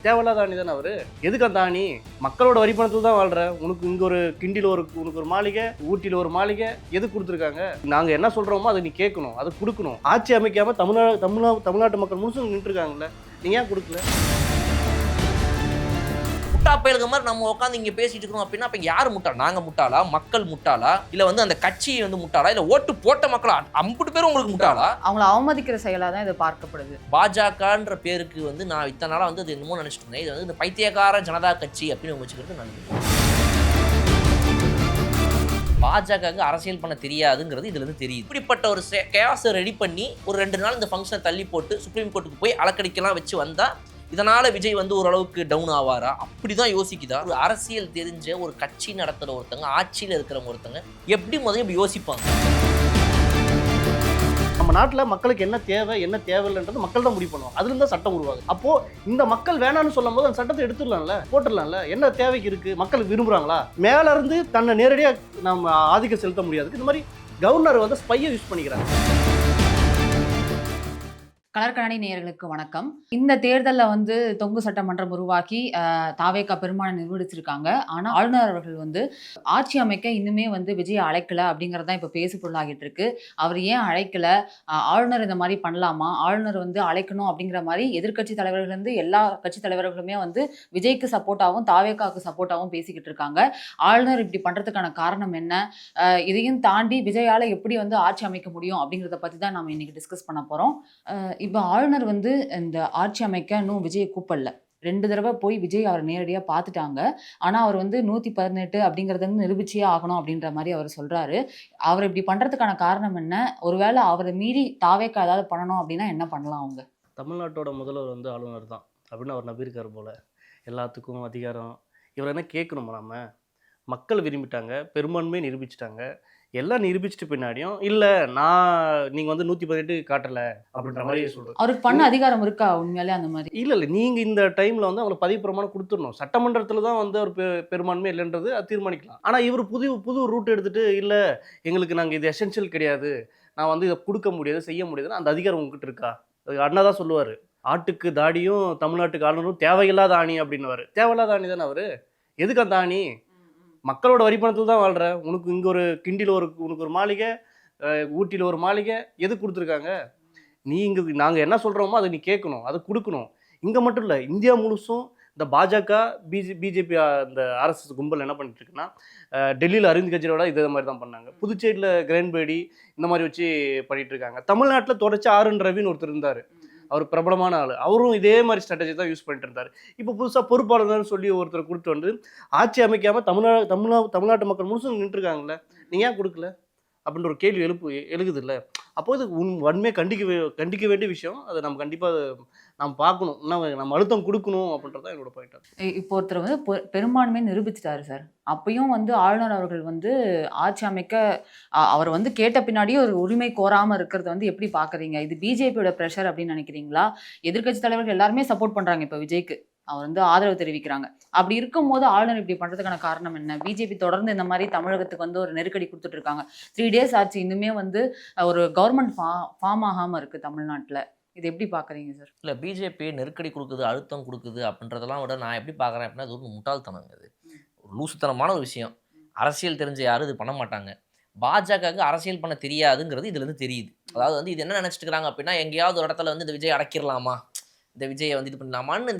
தேவையில்லாத ஆணி தானே அவரு. எதுக்கு அந்த ஆணி? மக்களோட வரி பணத்தில் தான் வாழ்ற. உனக்கு இங்கே ஒரு கிண்டியில் உனக்கு ஒரு மாளிகை, ஊட்டியில் ஒரு மாளிகை எது கொடுத்துருக்காங்க? நாங்கள் என்ன சொல்கிறோமோ அதை நீ கேட்கணும், அதை கொடுக்கணும். ஆட்சி அமைக்காமல் தமிழ்நாட்டு மக்கள் முழுசும் நின்றுருக்காங்கல்ல, நீங்கள் ஏன் கொடுக்கல? முட்டா பயலுக்கு மாதிரி நம்ம உட்காந்து இங்க பேசிட்டு இருக்கோம் அப்படின்னா அப்ப யாரு முட்டாள்? நாங்க முட்டாளா? மக்கள் முட்டாளா? இல்ல வந்து அந்த கட்சி வந்து முட்டாளா? இல்ல ஓட்டு போட்ட மக்கள் 50 பேரும் உங்களுக்கு முட்டாளா? அவங்கள அவமதிக்கிற செயலா தான் இது பார்க்கப்படுது. பாஜகன்ற பேருக்கு வந்து நான் இத்தனை நாளா வந்து அது என்னமோ நினைச்சிட்டு இருந்தேன். இது வந்து இந்த பைத்தியக்கார ஜனதா கட்சி அப்படின்னு வச்சுக்கிறது நல்லது. பாஜகவுக்கு அரசியல் பண்ண தெரியாதுங்கிறது இதுல இருந்து தெரியுது. இப்படிப்பட்ட ஒரு கேஸை ரெடி பண்ணி ஒரு 2 நாள் இந்த ஃபங்க்ஷனை தள்ளி போட்டு சுப்ரீம் கோர்ட்டுக்கு போய் அலக்கடிக்கலாம் வச்சு வந்தா இதனால விஜய் வந்து ஓரளவுக்கு டவுன் ஆவாரா? அப்படிதான் யோசிக்குதா? ஒரு அரசியல் தெரிஞ்ச ஒரு கட்சி நடத்துற ஒருத்தங்க, ஆட்சியில் இருக்கிறவங்க ஒருத்தங்க எப்படி முதல்ல இப்படி யோசிப்பாங்க? நம்ம நாட்டில் மக்களுக்கு என்ன தேவை என்ன தேவையில்லைன்றது மக்கள் தான் முடிவு பண்ணுவாங்க. அதுல இருந்தால் சட்டம் உருவாகும். அப்போ இந்த மக்கள் வேணான்னு சொல்லும் போது அந்த சட்டத்தை எடுத்துடலாம்ல, போட்டுடலாம்ல. என்ன தேவைக்கு இருக்கு? மக்கள் விரும்புறாங்களா? மேல இருந்து தன்னை நேரடியாக நம்ம ஆதிக்கம் செலுத்த முடியாது. இந்த மாதிரி கவர்னர் வந்து ஸ்பையை யூஸ் பண்ணிக்கிறாங்க. கலர்கணனி நேயர்களுக்கு வணக்கம். இந்த தேர்தலில் வந்து தொங்கு சட்டமன்றம் உருவாக்கி தாவேகா பெரும்பான்மை நிரூபிச்சிருக்காங்க. ஆனால் ஆளுநர் அவர்கள் வந்து ஆட்சி அமைக்க இன்னுமே வந்து விஜய் அழைக்கல அப்படிங்கிறதான் இப்போ பேசு பொருளாகிட்டு இருக்கு. அவர் ஏன் அழைக்கல? ஆளுநர் இந்த மாதிரி பண்ணலாமா? ஆளுநர் வந்து அழைக்கணும் அப்படிங்கிற மாதிரி எதிர்கட்சி தலைவர்கள் இருந்து எல்லா கட்சி தலைவர்களுமே வந்து விஜய்க்கு சப்போர்ட்டாகவும் தாவேகாவுக்கு சப்போர்ட்டாகவும் பேசிக்கிட்டு இருக்காங்க. ஆளுநர் இப்படி பண்றதுக்கான காரணம் என்ன? இதையும் தாண்டி விஜயால எப்படி வந்து ஆட்சி அமைக்க முடியும் அப்படிங்கிறத பத்தி தான் நம்ம இன்னைக்கு டிஸ்கஸ் பண்ண போறோம். இப்போ ஆளுநர் வந்து இந்த ஆட்சி அமைக்க இன்னும் விஜயை கூப்பிடல. 2 தடவை போய் விஜய் அவர் நேரடியாக பார்த்துட்டாங்க. ஆனால் அவர் வந்து 118 அப்படிங்கிறத வந்து நிரூபிச்சே ஆகணும் அப்படின்ற மாதிரி அவர் சொல்றாரு. அவர் இப்படி பண்றதுக்கான காரணம் என்ன? ஒருவேளை அவரை மீறி தாவேக்கா ஏதாவது பண்ணணும் அப்படின்னா என்ன பண்ணலாம் அவங்க? தமிழ்நாட்டோட முதல்வர் வந்து ஆளுநர் தான் அப்படின்னு அவர் நம்பியிருக்காரு போல. எல்லாத்துக்கும் அதிகாரம் இவர் என்ன கேட்கணுமா? நம்ம மக்கள் விரும்பிட்டாங்க, பெரும்பான்மையை நிரூபிச்சிட்டாங்க. எல்லாம் நிரூபிச்சிட்டு பின்னாடியும் இல்லை நீங்கள் வந்து 118 காட்டலை அப்படின்ற மாதிரி சொல்கிறேன். அவருக்கு பண்ண அதிகாரம் இருக்கா உண்மையாலே அந்த மாதிரி? இல்லை நீங்கள் இந்த டைமில் வந்து அவங்களை பதவி பிரமாணம் கொடுத்துடணும். சட்டமன்றத்தில் தான் வந்து அவர் பெரும்பான்மை இல்லைன்றது அது தீர்மானிக்கலாம். ஆனால் இவர் புது ரூட் எடுத்துகிட்டு இல்லை எங்களுக்கு நாங்கள் இது எசென்ஷியல் கிடையாது, நான் வந்து இதை கொடுக்க முடியாது செய்ய முடியாதுன்னு அந்த அதிகாரம் உங்ககிட்ட இருக்கா? அண்ணா தான் சொல்லுவார், ஆட்டுக்கு தாடியும் தமிழ்நாட்டுக்கு ஆளுநரும் தேவையில்லாத ஆணி அப்படின்னுவார். தேவையில்லாத ஆணி தானே அவர். எதுக்கு அந்த ஆணி? மக்களோட வரி பணத்தில் தான் வாழ்ற. உனக்கு இங்கே ஒரு கிண்டியில் உனக்கு ஒரு மாளிகை, ஊட்டியில் ஒரு மாளிகை எது கொடுத்துருக்காங்க? நீ இங்கே நாங்கள் என்ன சொல்கிறோமோ அதை நீ கேட்கணும், அதை கொடுக்கணும். இங்கே மட்டும் இல்லை, இந்தியா முழுசும் இந்த பாஜக பிஜேபி இந்த ஆர்எஸ்எஸ் கும்பல் என்ன பண்ணிட்டு இருக்குன்னா, டெல்லியில் அரவிந்த் கெஜ்ரிவால் இதே மாதிரி தான் பண்ணாங்க. புதுச்சேரியில் கிரண்பேடி இந்த மாதிரி வச்சு பண்ணிட்டு இருக்காங்க. தமிழ்நாட்டில் தொடர்ச்சி RN ரவின்னு ஒருத்தர் இருந்தார். அவர் பிரபலமான ஆள். அவரும் இதே மாதிரி ஸ்ட்ராட்டஜி தான் யூஸ் பண்ணிட்டு இருந்தார். இப்போ புதுசாக பொறுப்பாளர்னு சொல்லி ஒருத்தர் கொடுத்து வந்து ஆட்சி அமைக்காமல் தமிழ்நாட்டு மக்கள் முழுசும் நின்றுருக்காங்கல்ல, நீங்கள் ஏன் கொடுக்கல அப்படின்ற ஒரு கேள்வி எழுகுது இல்லை? அப்போ இது வன்மையாக கண்டிக்க வேண்டிய விஷயம். அதை நம்ம கண்டிப்பாக நம்ம பார்க்கணும். நம்ம அழுத்தம் கொடுக்கணும் அப்படின்றதான் என்னோட பாயிண்ட். இப்போ ஒருத்தர் வந்து பெரும்பான்மையை நிரூபிச்சிட்டாரு சார். அப்பயும் வந்து ஆளுநர் அவர்கள் வந்து ஆட்சி அமைக்க அவர் வந்து கேட்ட பின்னாடியே ஒரு உரிமை கோராமல் இருக்கிறத வந்து எப்படி பார்க்குறீங்க? இது பிஜேபியோட ப்ரெஷர் அப்படின்னு நினைக்கிறீங்களா? எதிர்கட்சி தலைவர்கள் எல்லாருமே சப்போர்ட் பண்ணுறாங்க இப்போ விஜய்க்கு, அவர் வந்து ஆதரவு தெரிவிக்கிறாங்க. அப்படி இருக்கும்போது ஆளுநர் இப்படி பண்றதுக்கான காரணம் என்ன? பிஜேபி தொடர்ந்து இந்த மாதிரி தமிழகத்துக்கு வந்து ஒரு நெருக்கடி கொடுத்துட்டு இருக்காங்க. 3 days ஆச்சு, இன்னுமே வந்து ஒரு கவர்மெண்ட் ஃபார்ம் ஆகாம இருக்கு தமிழ்நாட்டில். இது எப்படி பாக்குறீங்க சார்? இல்லை, பிஜேபி நெருக்கடி கொடுக்குது, அழுத்தம் கொடுக்குது அப்படின்றதெல்லாம் விட நான் எப்படி பார்க்குறேன் அப்படின்னா அது ஒரு முட்டாள்தனங்க. அது ஒரு லூசுத்தனமான ஒரு விஷயம். அரசியல் தெரிஞ்ச யாரும் இது பண்ண மாட்டாங்க. பாஜகவுக்கு அரசியல் பண்ண தெரியாதுங்கிறது இதுலேருந்து தெரியுது. அதாவது வந்து இது என்ன நினச்சிட்டு இருக்கிறாங்க அப்படின்னா, எங்கேயாவது ஒரு இடத்துல வந்து இந்த விஜய் அடக்கிடலாமா, இந்த விஜயை வந்து இது பண்ணலாமான்னு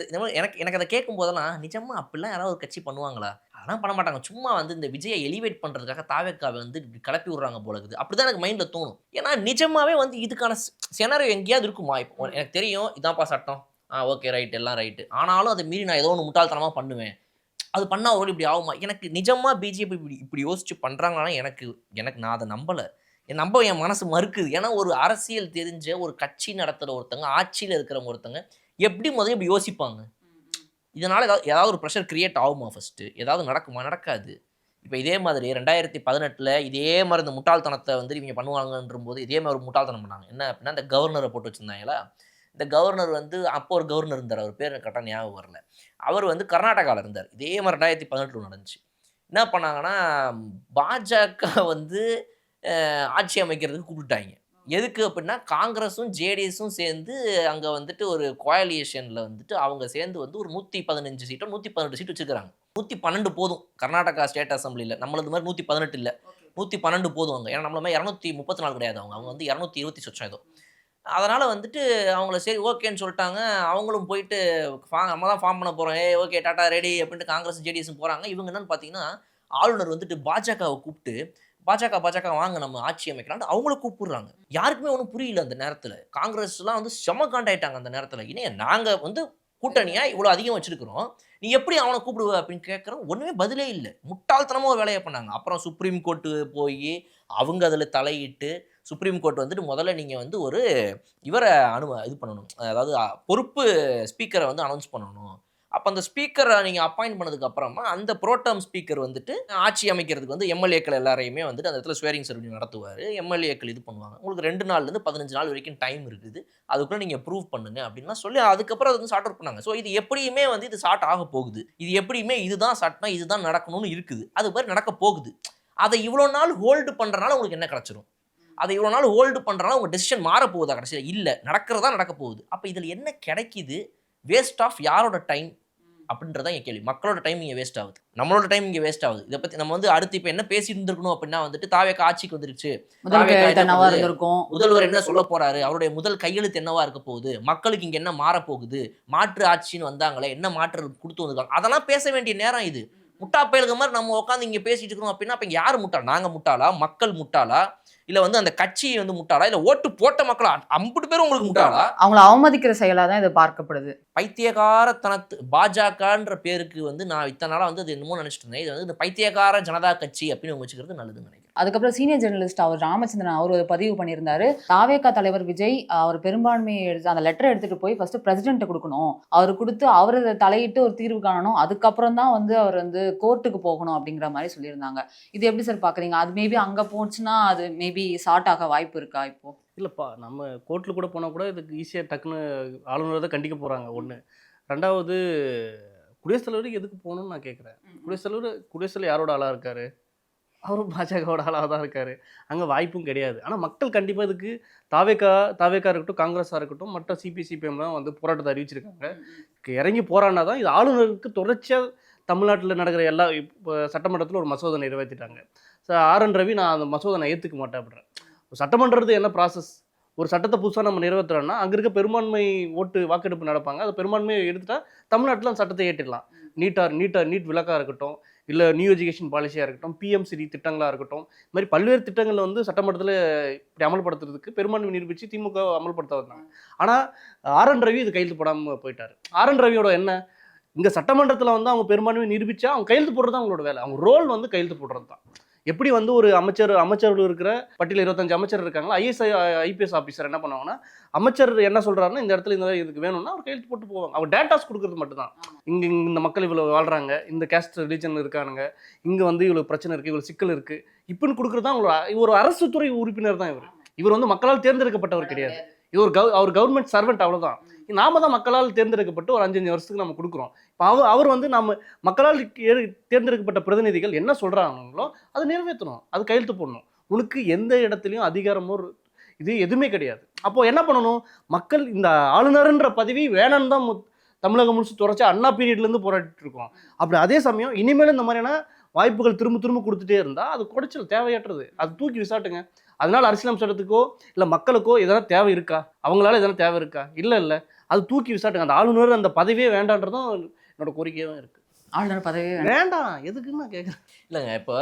எனக்கு அதை கேட்கும் போதெல்லாம் நிஜமா அப்படிலாம் யாராவது ஒரு கட்சி பண்ணுவாங்களா? அதெல்லாம் பண்ண மாட்டாங்க. சும்மா வந்து இந்த விஜயை எலிவேட் பண்ணுறதுக்காக தாவேக்காவை வந்து இப்படி கிளப்பி விட்றாங்க போல இருக்குது. அப்படி தான் எனக்கு மைண்டில் தோணும். ஏன்னா நிஜமாவே வந்து இதுக்கான செனரியோ எங்கேயாவது இருக்குமா? இப்போ எனக்கு தெரியும் இதான்ப்பா சட்டம், ஓகே ரைட், எல்லாம் ரைட்டு, ஆனாலும் அதை மீறி நான் ஏதோ ஒன்று முட்டாள்தனமாக பண்ணுவேன், அது பண்ணால் ஒரு இப்படி ஆகுமா? எனக்கு நிஜமாக பிஜேபி இப்படி யோசிச்சு பண்ணுறாங்கன்னா எனக்கு நான் அதை நம்பலை. என் மனசு மறுக்குது. ஏன்னா ஒரு அரசியல் தெரிஞ்ச ஒரு கட்சி நடத்துகிற ஒருத்தங்க, ஆட்சியில் இருக்கிறவங்க ஒருத்தங்க எப்படி முதல்ல இப்படி யோசிப்பாங்க? இதனால் ஏதாவது ஒரு ப்ரெஷர் கிரியேட் ஆகுமா? ஃபஸ்ட்டு ஏதாவது நடக்குமா? நடக்காது. இப்போ இதே மாதிரி 2018 இதே மாதிரி இந்த முட்டாள்தனத்தை வந்து இவங்க பண்ணுவாங்கன்ற போது இதே மாதிரி ஒரு முட்டாள்தனம் பண்ணாங்க. என்ன அப்படின்னா, இந்த கவர்னரை போட்டு வச்சுருந்தாங்களா, இந்த கவர்னர் வந்து அப்போ ஒரு கவர்னர் இருந்தார், அவர் பேர் கரெக்டாக ஞாபகம் வரல. அவர் வந்து கர்நாடகாவில் இருந்தார். இதே மாதிரி 2018 நடந்துச்சு. என்ன பண்ணாங்கன்னா, பாஜக வந்து ஆட்சி அமைக்கிறதுக்கு கூப்பிட்டாங்க. எதுக்கு அப்படின்னா காங்கிரஸும் ஜேடிஎஸும் சேர்ந்து அங்கே வந்துட்டு ஒரு கோயலியேஷனில் வந்துட்டு அவங்க சேர்ந்து வந்து ஒரு 115 சீட்டோ 118 சீட் வச்சுருக்காங்க. 112 போதும் கர்நாடகா ஸ்டேட் அசம்பிளியில். நம்மளது மாதிரி 118 இல்லை, 112 போதும் அங்கே. ஏன்னா நம்மள மாதிரி 234 கிடையாது, அவங்க அவங்க வந்து 220 சொச்சம் ஏதோ. அதனால் வந்துட்டு அவங்கள சரி ஓகேன்னு சொல்லிட்டாங்க. அவங்களும் போயிட்டு நம்ம தான் ஃபார்ம் பண்ண போகிறோம், ஓகே டாட்டா ரெடி அப்படின்ட்டு காங்கிரஸ் ஜேடிஎஸும் போகிறாங்க. இவங்க என்னன்னு பார்த்தீங்கன்னா ஆளுநர் வந்துட்டு பாஜகவை கூப்பிட்டு பாஜக வாங்க நம்ம ஆட்சி அமைக்கலாம்னு அவங்கள கூப்பிடுறாங்க. யாருக்குமே ஒன்றும் புரியல அந்த நேரத்தில். காங்கிரஸ்லாம் வந்து செம காண்டாயிட்டாங்க அந்த நேரத்தில். இனே நாங்கள் வந்து கூட்டணியா இவ்வளோ அதிகம் வச்சிருக்கிறோம், நீ எப்படி அவனை கூப்பிடுவ அப்படின்னு கேட்குறோம். ஒன்றுமே பதிலே இல்லை. முட்டாள்தனமாக ஒரு வேலையை பண்ணாங்க. அப்புறம் சுப்ரீம் கோர்ட்டு போய் அவங்க அதில் தலையிட்டு சுப்ரீம் கோர்ட் வந்துட்டு முதல்ல நீங்கள் வந்து ஒரு இவரை இது பண்ணணும், அதாவது பொறுப்பு ஸ்பீக்கரை வந்து அனௌன்ஸ் பண்ணணும். அப்போ அந்த ஸ்பீக்கரை நீங்கள் அப்பாயிண்ட் பண்ணதுக்கு அப்புறமா அந்த ப்ரோடம் ஸ்பீக்கர் வந்துட்டு ஆட்சி அமைக்கிறதுக்கு வந்து எம்எல்ஏக்கள் எல்லாரையுமே வந்துட்டு அந்த இடத்துல ஸ்வேரிங் செரமனி நடத்துவார். எம்எல்ஏக்கள் இது பண்ணுவாங்க. உங்களுக்கு 2 நாள்லேருந்து 15 நாள் வரைக்கும் டைம் இருக்குது, அதுக்குள்ளே நீங்கள் ப்ரூவ் பண்ணுங்க அப்படின்லாம் சொல்லி அதுக்கப்புறம் அது வந்து சார்ட் அவுட் பண்ணாங்க. ஸோ இது எப்படியுமே வந்து இது சார்ட் ஆக போகுது, இது எப்படியுமே இதுதான் சட்டம், இதுதான் நடக்கணும்னு இருக்குது, அது மாதிரி நடக்க போகுது. அதை இவ்வளோ நாள் ஹோல்டு பண்ணுறனால உங்களுக்கு என்ன கிடச்சிரும்? அதை இவ்வளோ நாள் ஹோல்டு பண்ணுறனால உங்கள் டெசிஷன் மாற போகுதா கடைசியில்? இல்லை, நடக்கிறதா நடக்க போகுது. அப்போ இதில் என்ன கிடைக்குது? வேஸ்ட் ஆஃப் யாரோட டைம் அப்படின்றதான் என் கேள்வி. மக்களோட டைம் இங்கே வேஸ்ட் ஆகுது, நம்மளோட டைம் இங்கே வேஸ்ட் ஆகுது. இதை பற்றி நம்ம வந்து அடுத்து இப்போ என்ன பேசி இருந்திருக்கணும் அப்படின்னா வந்துட்டு தாவேக்கா ஆட்சிக்கு வந்துருச்சு, முதல்வர் என்ன சொல்ல போறாரு, அவருடைய முதல் கையெழுத்து என்னவா இருக்க போகுது, மக்களுக்கு இங்கே என்ன மாற போகுது, மாற்று ஆட்சின்னு வந்தாங்களே என்ன மாற்று கொடுத்து வந்திருக்காங்க, அதெல்லாம் பேச வேண்டிய நேரம் இது. முட்டா பயலுக்கு மாதிரி நம்ம உட்காந்து இங்கே பேசிட்டு இருக்கணும் அப்படின்னா அப்போ யார் முட்டாள்? நாங்கள் முட்டாளா, மக்கள் முட்டாளா, இல்லை வந்து அந்த கட்சி வந்து முட்டாளா, இல்லை ஓட்டு போட்ட மக்களா? 50 பேரும் உங்களுக்கு முட்டாளா? அவங்கள அவமதிக்கிற செயலாக தான் இது பார்க்கப்படுது. பைத்தியகாரத்தனத்து பாஜகன்ற பேருக்கு வந்து நான் இத்தனை நாளாக வந்து அது என்னமோ நினச்சிட்டு இருந்தேன். இது வந்து இந்த பைத்தியகார ஜனதா கட்சி அப்படின்னு வச்சுக்கிறது நல்லதுன்னு நினைக்கிறேன். அதுக்கப்புறம் சீனியர் ஜெர்னலிஸ்ட் அவர் ராமச்சந்திரன் அவர் ஒரு பதிவு பண்ணியிருந்தாரு. தாவேகா தலைவர் விஜய் அவர் பெரும்பான்மையை எடுத்து அந்த லெட்டரை எடுத்துட்டு போய் ஃபர்ஸ்ட் பிரசிடென்ட் கொடுக்கணும், அவர் கொடுத்து அவர் அதை தலையிட்டு ஒரு தீர்வு காணணும், அதுக்கப்புறம் தான் வந்து அவர் வந்து கோர்ட்டுக்கு போகணும் அப்படிங்கிற மாதிரி சொல்லியிருந்தாங்க. இது எப்படி சார் பாக்குறீங்க? அது மேபி அங்க போச்சுன்னா அது மேபி ஷார்ட் ஆக வாய்ப்பு இருக்கா? இப்போ இல்லைப்பா, நம்ம கோர்ட்டில் கூட போனால் கூட இதுக்கு ஈஸியாக டக்குன்னு ஆளுநரை தான் கண்டிக்க போகிறாங்க. ஒன்று. ரெண்டாவது, குடியரசுத் தலைவருக்கு எதுக்கு போகணும்னு நான் கேட்குறேன். குடியரசுத் தலைவர் யாரோட ஆளாக இருக்காரு? அவரும் பாஜகவோட ஆளாக தான் இருக்காரு. அங்கே வாய்ப்பும் கிடையாது. ஆனால் மக்கள் கண்டிப்பாக இதுக்கு தாவேக்கா இருக்கட்டும், காங்கிரஸாக இருக்கட்டும், மற்ற சிபிஎம்லாம் வந்து போராட்டத்தை அறிவிச்சிருக்காங்க. இறங்கி போராடினா தான் இது ஆளுநருக்கு தொடர்ச்சியாக தமிழ்நாட்டில் நடக்கிற எல்லா இப்போ சட்டமன்றத்தில் ஒரு மசோதை நிறைவேற்றிட்டாங்க. ஆர்.என். ரவி நான் அந்த மசோதை நான் ஏற்றுக்க மாட்டேன் அப்படின்றேன். சட்டமன்றது என்ன ப்ராசஸ்? ஒரு சட்டத்தை புதுசாக நம்ம நிறைவேற்றுறோம்னா அங்கே இருக்க பெரும்பான்மை வாக்கெடுப்பு நடப்பாங்க. அது பெரும்பான்மையை எடுத்துட்டா தமிழ்நாட்டில் அந்த சட்டத்தை ஏற்றிடலாம். நீட் விலக்காக இருக்கட்டும், இல்லை நியூ எஜுகேஷன் பாலிசியாக இருக்கட்டும், பிஎம்சிடி திட்டங்களாக இருக்கட்டும், இது மாதிரி பல்வேறு திட்டங்கள் வந்து சட்டமன்றத்தில் இப்படி அமல்படுத்துறதுக்கு பெரும்பான்மை நிரூபித்து திமுக அமல்படுத்த வந்தாங்க. ஆனால் ஆர்.என். ரவி இது கையெழுத்து போடாமல் போயிட்டார். ஆர்.என். ரவியோட என்ன, இங்கே சட்டமன்றத்தில் வந்து அவங்க பெரும்பான்மை நிரூபித்தா அவங்க கையெழுத்து போடுறது தான் அவங்களோட வேலை. அவங்க ரோல் வந்து கையெழுத்து போடுறது தான். எப்படி வந்து ஒரு அமைச்சர்கள் இருக்கிற பட்டியல் 25 அமைச்சர் இருக்காங்களா, ஐபிஎஸ் ஆஃபீஸர் என்ன பண்ணுவாங்கன்னா, அமைச்சர் என்ன சொல்கிறாருன்னா இந்த இடத்துல இந்த இதுக்கு வேணும்னா அவர் கையெழுத்து போட்டு போவாங்க. அவங்க டேட்டாஸ் கொடுக்குறது மட்டும்தான். இங்கே இந்த மக்கள் இவ்வளோ வாழ்கிறாங்க, இந்த கேஸ்ட் ரிலீஜன் இருக்கானுங்க, இங்கே வந்து இவ்வளோ பிரச்சனை இருக்குது, இவ்வளோ சிக்கல் இருக்குது, இப்படின்னு கொடுக்குறது தான் ஒரு அரசு துறை உறுப்பினர் தான் இவர் வந்து மக்களால் தேர்ந்தெடுக்கப்பட்டவர் கிடையாது. இது அவர் கவர்மெண்ட் சர்வெண்ட், அவ்வளோதான். நாம தான் மக்களால் தேர்ந்தெடுக்கப்பட்டு ஒரு 5 வருஷத்துக்கு நம்ம கொடுக்குறோம். இப்போ அவர் வந்து நம்ம மக்களால் தேர்ந்தெடுக்கப்பட்ட பிரதிநிதிகள் என்ன சொல்கிறாங்களோ அதை நிறைவேற்றணும், அது கையெழுத்து போடணும். உனக்கு எந்த இடத்துலையும் அதிகாரமோ இது எதுவுமே கிடையாது. அப்போது என்ன பண்ணணும்? மக்கள் இந்த ஆளுநர்ன்ற பதவி வேணும்னு தான் தமிழகம் முழுசு தொடர்ச்சி அண்ணா பீரியட்லேருந்து போராடிட்டு இருக்கோம். அப்படி அதே சமயம் இனிமேல் இந்த மாதிரியான வாய்ப்புகள் திரும்ப கொடுத்துட்டே இருந்தால் அது குடைச்சல் தேவையற்றது. அது தூக்கி விசாட்டுங்க. அதனால அரசியலமைப்பு சட்டத்துக்கோ இல்லை மக்களுக்கோ எதனா தேவை இருக்கா? அவங்களால எதனா தேவை இருக்கா? இல்லை, அது தூக்கி விசாட்டுங்க. அந்த ஆளுநர் அந்த பதவியே வேண்டான்றதும் என்னோட கோரிக்கையாக இருக்குது. ஆளுநர் பதவி வேண்டாம் எதுக்குன்னு நான் கேட்குறேன். இல்லைங்க, இப்போ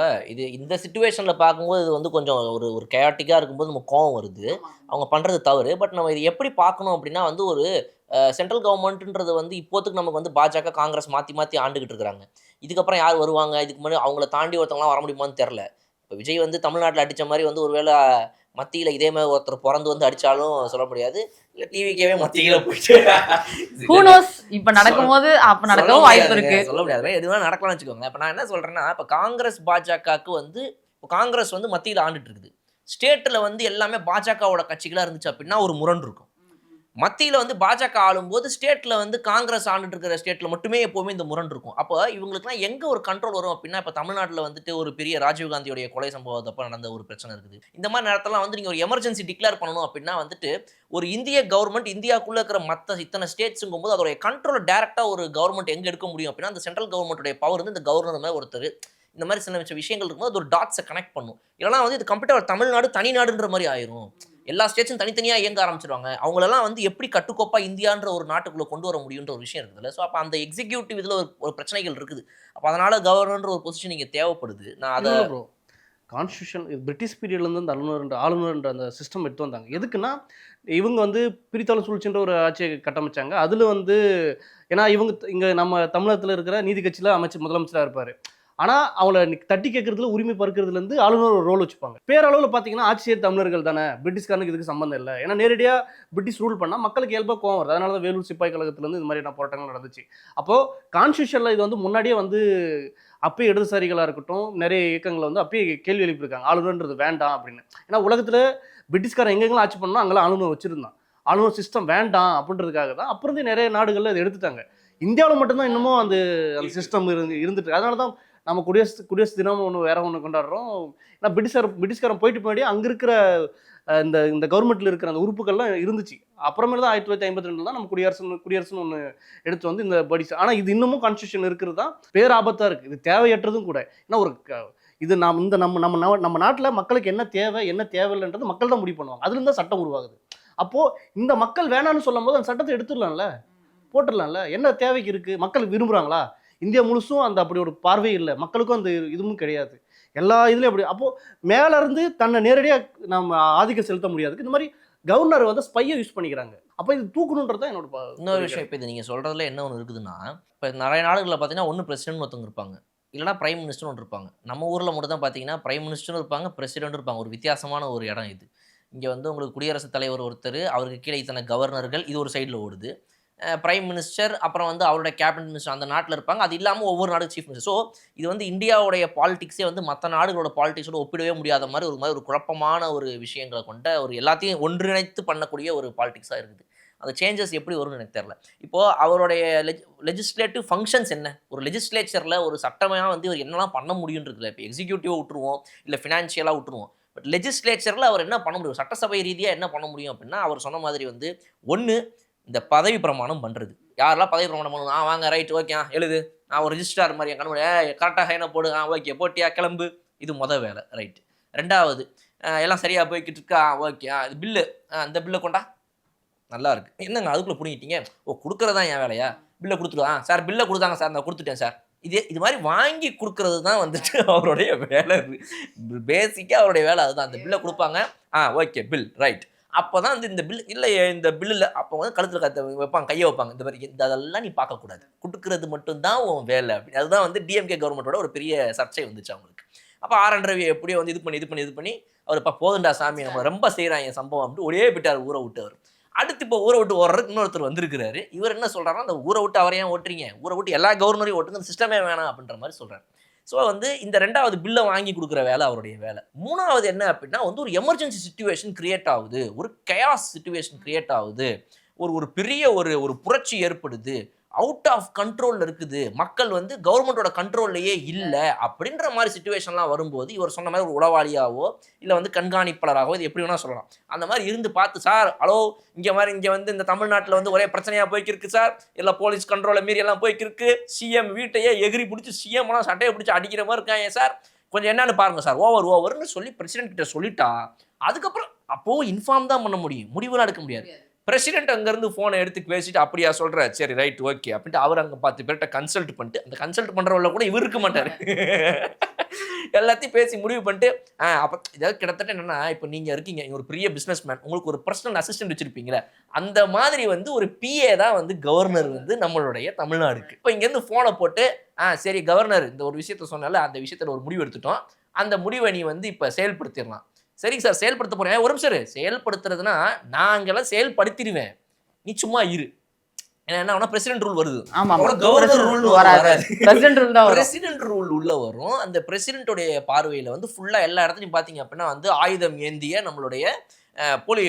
இந்த சுச்சுவேஷனில் பார்க்கும்போது இது வந்து கொஞ்சம் ஒரு கேயாட்டிக்காக இருக்கும்போது நம்ம கோவம் வருது. அவங்க பண்ணுறது தவறு. பட் நம்ம இது எப்படி பார்க்கணும் அப்படின்னா வந்து ஒரு சென்ட்ரல் கவர்மெண்ட்டுன்றது வந்து இப்போத்துக்கு நமக்கு வந்து பாஜக காங்கிரஸ் மாற்றி ஆண்டுகிட்டு இருக்கிறாங்க. இதுக்கப்புறம் யார் வருவாங்க, இதுக்கு முன்னாடி அவங்கள தாண்டி ஒருத்தவங்களாம் வர முடியுமான்னு தெரில. இப்போ விஜய் வந்து தமிழ்நாட்டில் அடித்த மாதிரி வந்து ஒருவேளை மத்தியில் இதே மாதிரி ஒருத்தர் பிறந்து வந்து அடித்தாலும் சொல்ல முடியாது. இல்லை டிவிக்கே மத்தியில் போயிட்டு இப்போ நடக்கும்போது அப்போ நடக்கவும் வாய்ப்பு இருக்கு, சொல்ல முடியாது. எதுவும் நடக்கலாம்னு வச்சுக்கோங்க. இப்போ நான் என்ன சொல்கிறேன்னா, இப்போ காங்கிரஸ் பாஜகவுக்கு வந்து இப்போ காங்கிரஸ் வந்து மத்தியில் ஆண்டுட்டு இருக்குது. ஸ்டேட்டில் வந்து எல்லாமே பாஜகவோட கட்சிகளாக இருந்துச்சு அப்படின்னா ஒரு முரண் இருக்கும். மத்தியில் வந்து பாஜக ஆளும்போது ஸ்டேட்டில் வந்து காங்கிரஸ் ஆண்டுட்டு இருக்கிற ஸ்டேட்டில் மட்டுமே எப்போவுமே இந்த முரண் இருக்கும். அப்போ இவங்களுக்குலாம் எங்கே ஒரு கண்ட்ரோல் வரும் அப்படின்னா, இப்போ தமிழ்நாட்டில் வந்துட்டு ஒரு பெரிய ராஜீவ்காந்தியுடைய கொலை சம்பவத்தப்போ நடந்த ஒரு பிரச்சனை இருக்குது. இந்த மாதிரி நேரத்தெல்லாம் வந்து நீங்கள் ஒரு எமர்ஜென்சி டிக்ளேர் பண்ணணும் அப்படின்னா வந்துட்டு, ஒரு இந்திய கவர்மெண்ட் இந்தியாவுக்குள்ளே இருக்கிற மற்ற இத்தனை ஸ்டேட்ஸுங்கும் போது அதோடைய கண்ட்ரோல் டேரெக்டாக ஒரு கவர்மெண்ட் எங்கே எடுக்க முடியும் அப்படின்னா, அந்த சென்ட்ரல் கவர்மெண்ட்டுடைய பவர் வந்து இந்த கவர்னர் மேலே ஒருத்தர். இந்த மாதிரி சில விஷயங்கள் இருக்கும்போது அது ஒரு டாட்ஸை கனெக்ட் பண்ணும். இல்லைனா வந்து இது கம்ப்ளீட்டாக தமிழ்நாடு தனி நாடுன்ற மாதிரி ஆயிரும். எல்லா ஸ்டேட்ஸும் தனித்தனியாக இயங்க ஆரம்பிச்சிருவாங்க. அவங்களெல்லாம் வந்து எப்படி கட்டுக்கோப்பா இந்தியான்ற ஒரு நாட்டுக்குள்ளே கொண்டு வர முடியுன்ற ஒரு விஷயம் இருக்குதுல்ல. ஸோ அப்போ அந்த எக்ஸிக்யூட்டிவ் இதில் ஒரு பிரச்சனைகள் இருக்குது. அப்போ அதனால கவர்னர்ன்ற ஒரு பொசிஷன் இங்கே தேவைப்படுது. நான் அதை ப்ரோ கான்ஸ்டியூஷன் பிரிட்டிஷ் பீரியட்லேருந்து அந்த ஆளுநர்ன்ற அந்த சிஸ்டம் எடுத்து வந்தாங்க. எதுக்குன்னா இவங்க வந்து பிரித்தாளும் சூழ்ச்சின்ற ஒரு ஆட்சியை கட்டமைச்சாங்க. அதில் வந்து ஏன்னா இவங்க இங்கே நம்ம தமிழகத்தில் இருக்கிற நீதி கட்சியில் முதலமைச்சராக இருப்பார். ஆனால் அவங்கள தட்டி கேட்கறதுல உரிமை பறிக்கிறதுலேருந்து ஆளுநர் ஒரு ரோல் வச்சுப்பாங்க. பேரளவில் பார்த்தீங்கன்னா ஆட்சியர் தமிழர்கள் தானே, பிரிட்டிஷ்காரனுக்கு இதுக்கு சம்மந்தம் இல்லை. ஏன்னா நேரடியாக பிரிட்டிஷ் ரூல் பண்ணால் மக்களுக்கு இயல்பாக கோவம் வருது. அதனால தான் வேலூர் சிப்பாய் கழகத்துலேருந்து இந்த மாதிரியான போராட்டங்கள் நடந்துச்சு. அப்போது கான்ஸ்டியூஷனில் இது வந்து முன்னாடியே வந்து அப்பயே இடதுசாரிகளாக இருக்கட்டும் நிறைய இயக்கங்களை வந்து அப்பயே கேள்வி எழுப்பியிருக்காங்க, ஆளுநர்ன்றது வேண்டாம் அப்படின்னு. ஏன்னா உலகத்தில் பிரிட்டிஷ்காரன் எங்கெங்கெல்லாம் ஆட்சி பண்ணணும் அங்கெல்லாம் ஆளுநர் வச்சுருந்தான். ஆளுநர் சிஸ்டம் வேண்டாம் அப்படின்றதுக்காக தான் அப்புறம் வந்து நிறைய நாடுகளில் அதை எடுத்துட்டாங்க. இந்தியாவில் மட்டும்தான் இன்னமும் அந்த சிஸ்டம் இருந்துட்டு. அதனால தான் நம்ம குடியரசு தினம் ஒன்று கொண்டாடுறோம். ஏன்னா பிரிட்டிஷ்காரன் போயிட்டு முன்னாடி அங்கே இருக்கிற இந்த கவர்மெண்ட்டில் இருக்கிற அந்த உறுப்புகள்லாம் இருந்துச்சு. அப்புறமேல தான் 1952 தான் நம்ம குடியரசுன்னு ஒன்று எடுத்து வந்து இந்த படிச்சு. ஆனால் இது இன்னமும் கான்ஸ்டியூஷன் இருக்கிறது தான் பேராபத்தாக இருக்குது. இது தேவையற்றதும் கூட. ஏன்னா இது நம்ம நாட்டில் மக்களுக்கு என்ன தேவை என்ன தேவையில்லைன்றது மக்கள் தான் முடிவு பண்ணுவாங்க. அதுலேருந்து தான் சட்டம் உருவாகுது. அப்போது இந்த மக்கள் வேணான்னு சொல்லும் போது அந்த சட்டத்தை எடுத்துடலாம்ல, போட்டுடலாம்ல. என்ன தேவைக்கு இருக்குது, மக்கள் விரும்புகிறாங்களா? இந்தியா முழுசும் அந்த அப்படி ஒரு பார்வை இல்லை, மக்களுக்கும் அந்த இதுவும் கிடையாது. எல்லா இதுலையும் அப்படி. அப்போது மேலேருந்து தன்னை நேரடியாக நம்ம ஆதிக்கம் செலுத்த முடியாது. இந்த மாதிரி கவர்னர் வந்து ஸ்பையை யூஸ் பண்ணிக்கிறாங்க. அப்போ இது தூக்கணுன்றது தான் என்னோட இன்னொரு விஷயம். இப்போ இது நீங்கள் சொல்கிறதுல என்ன ஒன்று இருக்குதுன்னா, இப்போ நிறைய நாடுகளில் பார்த்தீங்கன்னா ஒன்று பிரசிடென்ட் ஒருத்தவங்க இருப்பாங்க, இல்லைனா பிரைம் மினிஸ்டர்னு ஒன்று இருப்பாங்க. நம்ம ஊரில் மட்டும் தான் பார்த்தீங்கன்னா பிரைம் மினிஸ்டரும் இருப்பாங்க, பிரசிடென்ட்டும் இருப்பாங்க. ஒரு வித்தியாசமான ஒரு இடம் இது. இங்கே வந்து உங்களுக்கு குடியரசுத் தலைவர் ஒருத்தர், அவருக்கு கீழே இத்தனை கவர்னர்கள், இது ஒரு சைடில் ஓடுது. பிரைம் மினிஸ்டர், அப்புறம் வந்து அவருடைய கேபினட் மினிஸ்டர் அந்த நாட்டில் இருப்பாங்க. அது இல்லாமல் ஒவ்வொரு நாடுக்கு சீஃப் மினிஸ்டர். ஸோ இது வந்து இந்தியாவுடைய பாலிடிக்ஸே வந்து மற்ற நாடுகளோட பாலிடிக்ஸோட ஒப்பிடவே முடியாத மாதிரி ஒரு குழப்பமான ஒரு விஷயங்களை கொண்ட ஒரு எல்லாத்தையும் ஒன்றிணைத்து பண்ணக்கூடிய ஒரு பாலிடிக்ஸாக இருக்குது. அந்த சேஞ்சஸ் எப்படி வரும்னு எனக்கு தெரியல. இப்போது அவருடைய லெஜிஸ்லேட்டிவ் ஃபங்க்ஷன்ஸ் என்ன, ஒரு லெஜிஸ்லேச்சரில் ஒரு சட்டமாக வந்து அவர் என்னெல்லாம் பண்ண முடியுன்றதுல, இப்போ எக்ஸிக்யூட்டிவாக விட்டுருவோம், இல்லை ஃபினான்ஷியலாக விட்டுருவோம். பட் லெஜிஸ்லேச்சரில் அவர் என்ன பண்ண முடியும், சட்டசபை ரீதியாக என்ன பண்ண முடியும் அப்படின்னா, அவர் சொன்ன மாதிரி வந்து ஒன்று இந்த பதவி பிரமாணம் பண்ணுறது. யாரெல்லாம் பதவி பிரமாணம் பண்ணணும், வாங்க ரைட் ஓகே எழுது, நான் ஒரு ரிஜிஸ்ட்ரார் மாதிரி என் கண்ணு கரெக்டாக ஹைனா போடு, ஓகே போட்டியா கிளம்பு, இது வேலை ரைட்டு. ரெண்டாவது எல்லாம் சரியாக போய்கிட்டு இருக்கா, ஓகே இது பில்லு, இந்த பில்லை கொண்டா நல்லா இருக்குது, என்னங்க அதுக்குள்ளே பிடிங்கிட்டீங்க, கொடுக்குறதா என் வேலையா, பில்லை கொடுத்துருவா சார், பில்லை கொடுத்தாங்க சார், நான் கொடுத்துட்டேன் சார். இது மாதிரி வாங்கி கொடுக்கறது தான் வந்துட்டு அவருடைய வேலை. பேசிக்காக அவருடைய வேலை அதுதான். அந்த பில்லை கொடுப்பாங்க, ஓகே பில் ரைட். அப்போ தான் வந்து இந்த பில் இல்லை, இந்த பில்லில் அப்போ வந்து கழுத்தில் வைப்பாங்க, கையை வைப்பாங்க. இந்த மாதிரி அதெல்லாம் நீ பார்க்கக்கூடாது, கொடுக்குறது மட்டும்தான் உன் வேலை அப்படின்னு. அதுதான் வந்து டிஎம்கே கவர்மெண்ட்டோட ஒரு பெரிய சர்ச்சை வந்துச்சு அவங்களுக்கு. அப்போ ஆர்.என். ரவி எப்படியோ வந்து இது பண்ணி அவர் இப்போ போதுண்டா சாமி நம்ம ரொம்ப செய்கிறாங்க சம்பவம் அப்படின்ட்டு ஒரே போயிட்டார், ஊரை விட்டு. அவர் அடுத்து இப்போ ஊரை விட்டு ஓடுறதுக்கு இன்னொருத்தர் வந்திருக்கிறாரு. இவர் என்ன சொல்கிறாருன்னா, அந்த ஊரை விட்டு அவரை ஏன் ஓட்டுறீங்க, ஊரை விட்டு எல்லா கவர்னரையும் ஓட்டுங்க, அந்த சிஸ்டமே வேணாம் அப்படின்ற மாதிரி சொல்கிறார். ஸோ வந்து இந்த ரெண்டாவது பில்லை வாங்கி கொடுக்குற வேலை அவருடைய வேலை. மூணாவது என்ன அப்படின்னா வந்து ஒரு எமர்ஜென்சி சிச்சுவேஷன் கிரியேட் ஆகுது, ஒரு கயாஸ் சிச்சுவேஷன் கிரியேட் ஆகுது, ஒரு பெரிய ஒரு புரட்சி ஏற்படுது, அவுட் ஆஃப் கண்ட்ரோலில் இருக்குது, மக்கள் வந்து கவர்மெண்ட்டோட கண்ட்ரோல்லையே இல்லை அப்படின்ற மாதிரி சிச்சுவேஷன்லாம் வரும்போது இவர் சொன்ன மாதிரி ஒரு உளவாளியாவோ இல்லை வந்து கண்காணிப்பாளராகவோ இது எப்படி வேணால் சொல்லலாம், அந்த மாதிரி இருந்து பார்த்து சார் ஹலோ இங்கே வந்து இந்த தமிழ்நாட்டில் வந்து ஒரே பிரச்சனையாக போய்க்கிருக்கு சார், இல்லை போலீஸ் கண்ட்ரோலை மீறி எல்லாம் போய்க்கிருக்கு, சிஎம் வீட்டையே எகிரி பிடிச்சி சிஎம்லாம் சட்டையை பிடிச்சி அடிக்கிற மாதிரி இருக்காங்க சார், கொஞ்சம் என்னன்னு பாருங்க சார், ஓவர்னு சொல்லி பிரசிடென்ட் கிட்ட சொல்லிட்டா அதுக்கப்புறம் அப்போது இன்ஃபார்ம் தான் பண்ண முடியும், முடிவுலாம் எடுக்க முடியாது. பிரசிடென்ட் அங்கேருந்து ஃபோனை எடுத்து பேசிட்டு அப்படியா சொல்கிற சரி ரைட் ஓகே அப்படின்ட்டு அவர் அங்கே 10 பேர்கிட்ட கன்சல்ட் பண்ணிட்டு, அந்த கன்சல்ட் பண்ணுறவங்கள கூட இவர் இருக்க மாட்டார், எல்லாத்தையும் பேசி முடிவு பண்ணிட்டு அப்போ இதாவது கிட்டத்தட்ட என்னென்னா, இப்போ நீங்கள் இருக்கீங்க ஒரு பெரிய பிஸ்னஸ் மேன், உங்களுக்கு ஒரு பர்சனல் அசிஸ்டன்ட் வச்சுருப்பீங்களே, அந்த மாதிரி வந்து ஒரு பிஏ தான் வந்து கவர்னர் வந்து நம்மளுடைய தமிழ்நாடுக்கு. இப்போ இங்கேருந்து ஃபோனை போட்டு சரி கவர்னர் இந்த ஒரு விஷயத்த சொன்னால அந்த விஷயத்தில் ஒரு முடிவு எடுத்துட்டோம், அந்த முடிவை நீ வந்து இப்போ செயல்படுத்திடலாம். சரிங்க சார் செயல்படுத்த போகிறேன், ஒரு நிமிஷம் செயல்படுத்துறதுனா நான் அங்கெல்லாம் செயல்படுத்திடுவேன், நீ சும்மா இரு. என்ன பிரசிடென்ட் ரூல் வருது, கவர்னர் ரூல் வராது, பிரசிடென்ட் ரூல் உள்ள வரும். அந்த பிரசிடென்ட்டோடைய பார்வையில் வந்து ஃபுல்லாக எல்லா இடத்துலையும் பார்த்தீங்க அப்படின்னா வந்து ஆயுதம் ஏந்திய நம்மளுடைய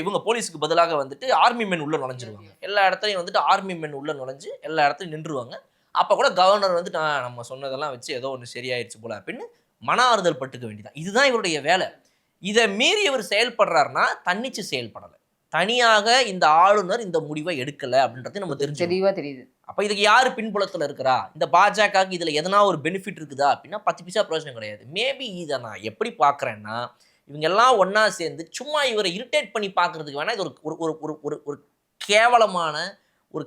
இவங்க போலீஸுக்கு பதிலாக வந்துட்டு ஆர்மி மென் உள்ள நுழைஞ்சிருவாங்க. எல்லா இடத்துலையும் வந்துட்டு ஆர்மி மென் உள்ள நுழைஞ்சு எல்லா இடத்துலையும் நின்றுவாங்க. அப்போ கூட கவர்னர் வந்துட்டு நம்ம சொன்னதெல்லாம் வச்சு ஏதோ ஒன்று சரியாயிடுச்சு போல அப்படின்னு மன ஆறுதல் பட்டுக்க வேண்டியதான். இதுதான் இவருடைய வேலை. இதை மீறி இவர் செயல்படுறாருன்னா தன்னிச்சு செயல்படலை, தனியாக இந்த ஆளுநர் இந்த முடிவை எடுக்கலை அப்படின்றது நம்ம தெளிவா தெரியுது. அப்போ இதுக்கு யார் பின்புலத்தில் இருக்கிறா, இந்த பாஜகவுக்கு இதில் எதனா ஒரு பெனிஃபிட் இருக்குதா அப்படின்னா 10 பைசா பிரயோஜனம் கிடையாது. மேபி இதை நான் எப்படி பார்க்குறேன்னா, இவங்க எல்லாம் ஒன்றா சேர்ந்து சும்மா இவரை இரிட்டேட் பண்ணி பார்க்கறதுக்கு வேணால் இது ஒரு ஒரு ஒரு ஒரு ஒரு கேவலமான ஒரு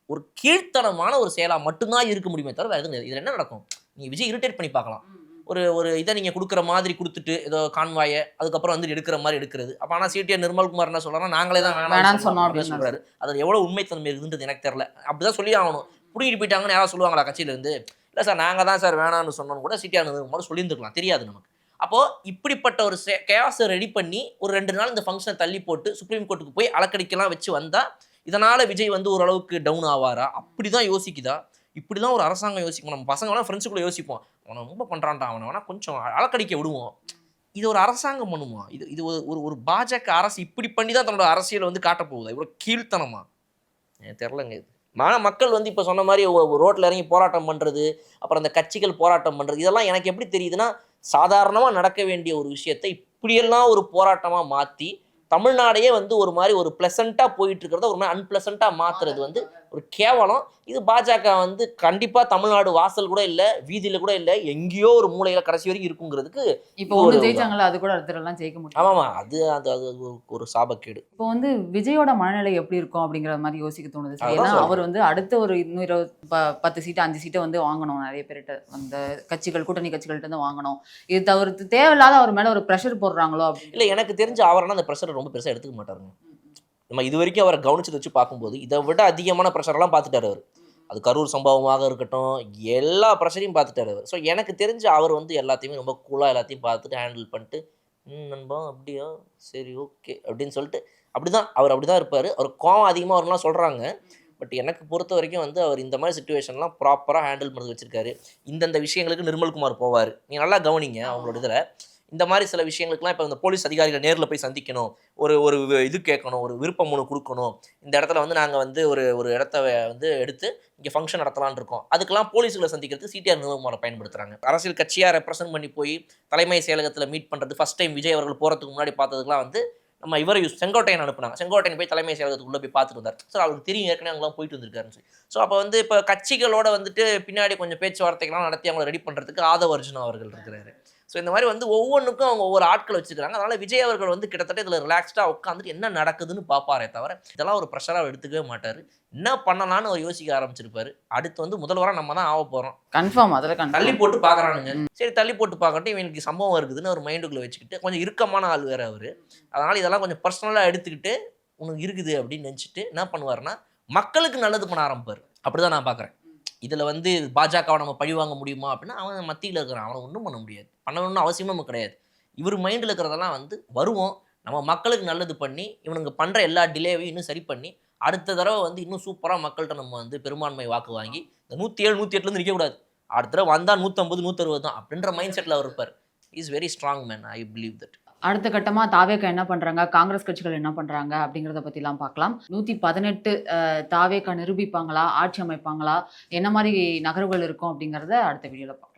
ஒரு கீழ்த்தனமான ஒரு செயலாக மட்டும்தான் இருக்க முடியுமே தவிர வேறு எதுவும். இதில் என்ன நடக்கும், நீங்கள் விஜய் இரிட்டேட் பண்ணி பார்க்கலாம். ஒரு இதை நீங்கள் கொடுக்குற மாதிரி கொடுத்துட்டு ஏதோ கான்வாயை அதுக்கப்புறம் வந்து எடுக்கிற மாதிரி எடுக்கிறது. அப்போ ஆனால் சிடிஆர் நிர்மல்குமார் என்ன சொல்கிறாங்கன்னா நாங்களே தான் வேணாம்னு சொன்னோம் அப்படின்னு சொல்கிறாரு. அதில் எவ்வளோ உண்மைத்தன்மை இருக்குதுன்றது எனக்கு தெரியல. அப்படி தான் சொல்லி ஆகணும். பிடிக்கிட்டு போயிட்டாங்கன்னு யாராவது சொல்லுவாங்களா கட்சியிலேருந்து? இல்லை சார் நாங்கள் தான் சார் வேணான்னு சொன்னோன்னு கூட சிடிஆர் நிர்மல்குமார் சொல்லியிருந்துருக்கலாம், தெரியாது நமக்கு. அப்போது இப்படிப்பட்ட ஒரு கேஸை ரெடி பண்ணி ஒரு 2 நாள் இந்த ஃபங்க்ஷனை தள்ளி போட்டு சுப்ரீம் கோர்ட்டுக்கு போய் அலக்கடிக்கலாம் வச்சு வந்தால் இதனால் விஜய் வந்து ஓரளவுக்கு டவுன் ஆவாரா? அப்படி தான் யோசிக்குதா? இப்படி தான் ஒரு அரசாங்கம் யோசிக்கும். நம்ம பசங்க வேணால் ஃப்ரெண்ட்ஸுக்குள்ளே யோசிப்போம், அவனை ரொம்ப பண்ணுறான்டா, அவனை வேணால் கொஞ்சம் அலக்கடிக்க விடுவோம். இது ஒரு அரசாங்கம் பண்ணுமா? இது ஒரு பாஜக அரசு இப்படி பண்ணி தான் தன்னோட அரசியலை வந்து காட்ட போகுதா? இவ்வளோ கீழ்த்தனமா? தெரிலங்க. இது மக்கள் வந்து இப்போ சொன்ன மாதிரி ரோட்டில் இறங்கி போராட்டம் பண்ணுறது, அப்புறம் அந்த கட்சிகள் போராட்டம் பண்ணுறது, இதெல்லாம் எனக்கு எப்படி தெரியுதுன்னா சாதாரணமாக நடக்க வேண்டிய ஒரு விஷயத்தை இப்படியெல்லாம் ஒரு போராட்டமாக மாற்றி தமிழ்நாடையே வந்து ஒரு மாதிரி ஒரு ப்ளசண்ட்டாக போயிட்டு இருக்கிறத ஒரு மாதிரி அன்பிளசண்ட்டாக மாற்றுறது வந்து ஒரு கேவலம். இது பாஜக வந்து கண்டிப்பாா தமிழ்நாடு வாசல் கூட இல்ல, வீதியில கூட இல்ல, எங்கேயோ ஒரு மூலையில கடைசி வரைக்கும் இருக்குங்கிறதுக்கு இப்போ ஒண்ணு ஜெயிச்சாங்கல்ல, அது கூட அடுத்தலாம் ஜெயிக்க முடியும். ஆமாமா, அது ஒரு சாபக்கேடு. இப்போ வந்து விஜயோட மனநிலை எப்படி இருக்கும் அப்படிங்கிற மாதிரி யோசிக்க தோணுது. ஏன்னா அவர் வந்து அடுத்த ஒரு இன்னும் 10 சீட்டு 5 சீட்டை வந்து வாங்கணும், நிறைய பேர்கிட்ட அந்த கட்சிகள் கூட்டணி கட்சிகள்கிட்ட இருந்து வாங்கணும். இது தவிர்த்து தேவையில்லாத அவர் மேல ஒரு ப்ரெஷர் போடுறாங்களோ அப்படின்னு. இல்ல, எனக்கு தெரிஞ்சு அவரான அந்த ப்ரெஷரை ரொம்ப பெருசா எடுத்துக்க மாட்டாருங்க. நம்ம இது வரைக்கும் அவரை கவனிச்சதை வச்சு பார்க்கும்போது இதை விட அதிகமான ப்ரெஷர்லாம் பார்த்துட்டாரு அவர். அது கரூர் சம்பவமாக இருக்கட்டும், எல்லா ப்ரெஷரையும் பார்த்துட்டாரு அவர். ஸோ எனக்கு தெரிஞ்சு அவர் வந்து எல்லாத்தையுமே ரொம்ப கூலாக எல்லாத்தையும் பார்த்துட்டு ஹேண்டில் பண்ணிட்டு நண்பா அப்படியா சரி ஓகே அப்படின்னு சொல்லிட்டு அவர் அப்படி தான் இருப்பார். அவர் கோவம் அதிகமாக வரும்லாம் சொல்கிறாங்க. பட் எனக்கு பொறுத்த வரைக்கும் வந்து அவர் இந்த மாதிரி சுச்சுவேஷன்லாம் ப்ராப்பராக ஹேண்டில் பண்ணி வச்சிருக்காரு. இந்தந்த விஷயங்களுக்கு நிர்மல்குமார் போவார். நீங்கள் நல்லா கவனிங்க அவங்களோட இதில். இந்த மாதிரி சில விஷயங்களுக்குலாம் இப்போ இந்த போலீஸ் அதிகாரிகள் நேரில் போய் சந்திக்கணும், ஒரு இது கேட்கணும், ஒரு விருப்ப மனு கொடுக்கணும், இந்த இடத்துல வந்து நாங்கள் வந்து ஒரு இடத்த வந்து எடுத்து இங்கே ஃபங்க்ஷன் நடத்தலான்னு இருக்கோம், அதுக்கெல்லாம் போலீஸுகளை சந்திக்கிறதுக்கு சிடிஆர் நிர்மல்குமாரை பயன்படுத்துகிறாங்க. அரசியல் கட்சியாக ரெப்ரசென்ட் பண்ணி போய் தலைமை செயலகத்தில் மீட் பண்ணுறது ஃபஸ்ட் டைம் விஜய் அவர்கள் போகிறதுக்கு முன்னாடி பார்த்ததுக்குலாம் வந்து நம்ம செங்கோட்டையன் அனுப்புனாங்க. செங்கோட்டையன் போய் தலைமை செயலகத்துக்குள்ளே போய் பார்த்துட்டு வந்தார். சார் அவருக்கு தெரியும் ஏற்கனவே அவங்களாம் போயிட்டு வந்திருக்காருன்னு சொல்லி. ஸோ அப்போ வந்து இப்போ கட்சிகளோட வந்துட்டு பின்னாடி கொஞ்சம் பேச்சுவார்த்தைகள்லாம் நடத்தி அவங்களை ரெடி பண்ணுறதுக்கு ஆதவ அர்ஜுனா அவர்கள் இருக்கிறாரு. ஸோ இந்த மாதிரி வந்து ஒவ்வொன்றுக்கும் அவங்க ஒவ்வொரு ஆட்கள் வச்சுக்கிறாங்க. அதனால் விஜய் அவர்கள் வந்து கிட்டத்தட்ட இதில் ரிலாக்ஸ்டாக உட்காந்துட்டு என்ன நடக்குதுன்னு பார்ப்பாரே தவிர இதெல்லாம் ஒரு ப்ரெஷராக எடுத்துக்கவே மாட்டார். என்ன பண்ணலான்னு அவர் யோசிக்க ஆரம்பிச்சிருப்பாரு. அடுத்து வந்து முதல்வராக நம்ம தான் ஆக போகிறோம், கன்ஃபார்ம். அதில் தள்ளி போட்டு பார்க்குறானுங்க. சரி தள்ளி போட்டு பார்க்கட்டும், இவனுக்கு சம்பவம் இருக்குதுன்னு ஒரு மைண்டுக்குள்ளே வச்சுக்கிட்டு கொஞ்சம் இறுக்கமான ஆள் வேறு அவர். அதனால் இதெல்லாம் கொஞ்சம் பர்சனலாக எடுத்துக்கிட்டு உனக்கு இருக்குது அப்படின்னு நினச்சிட்டு என்ன பண்ணுவார்னா மக்களுக்கு நல்லது பண்ண ஆரம்பிப்பார். அப்படி தான் நான் பார்க்குறேன். இதில் வந்து பாஜகவை நம்ம பழி வாங்க முடியுமா அப்படின்னா அவன் மத்தியில் இருக்கிறான், அவனை ஒன்றும் பண்ண முடியாது, பண்ணணும்னு அவசியமும் நமக்கு கிடையாது. இவர் மைண்டில் இருக்கிறதெல்லாம் வந்து வருவோம், நம்ம மக்களுக்கு நல்லது பண்ணி இவனுங்க பண்ணுற எல்லா டிலேவையும் இன்னும் சரி பண்ணி அடுத்த தடவை வந்து இன்னும் சூப்பராக மக்கள்கிட்ட நம்ம வந்து பெரும்பான்மை வாக்கு வாங்கி இந்த 107 108 நிற்கக்கூடாது, அடுத்த தடவை வந்தால் 150 160 தான் அப்படின்ற மைண்ட் செட்டில் அவர் இருப்பார். Is very strong man, I believe that. அடுத்த கட்டமாக தாவேகா என்ன பண்ணுறாங்க, காங்கிரஸ் கட்சிகள் என்ன பண்ணுறாங்க அப்படிங்கிறத பற்றிலாம் பார்க்கலாம். 118 தாவேகா நிரூபிப்பாங்களா, ஆட்சி அமைப்பாங்களா, என்ன மாதிரி நகர்வுகள் இருக்கும் அப்படிங்கிறத அடுத்த வீடியோவில் பார்க்கலாம்.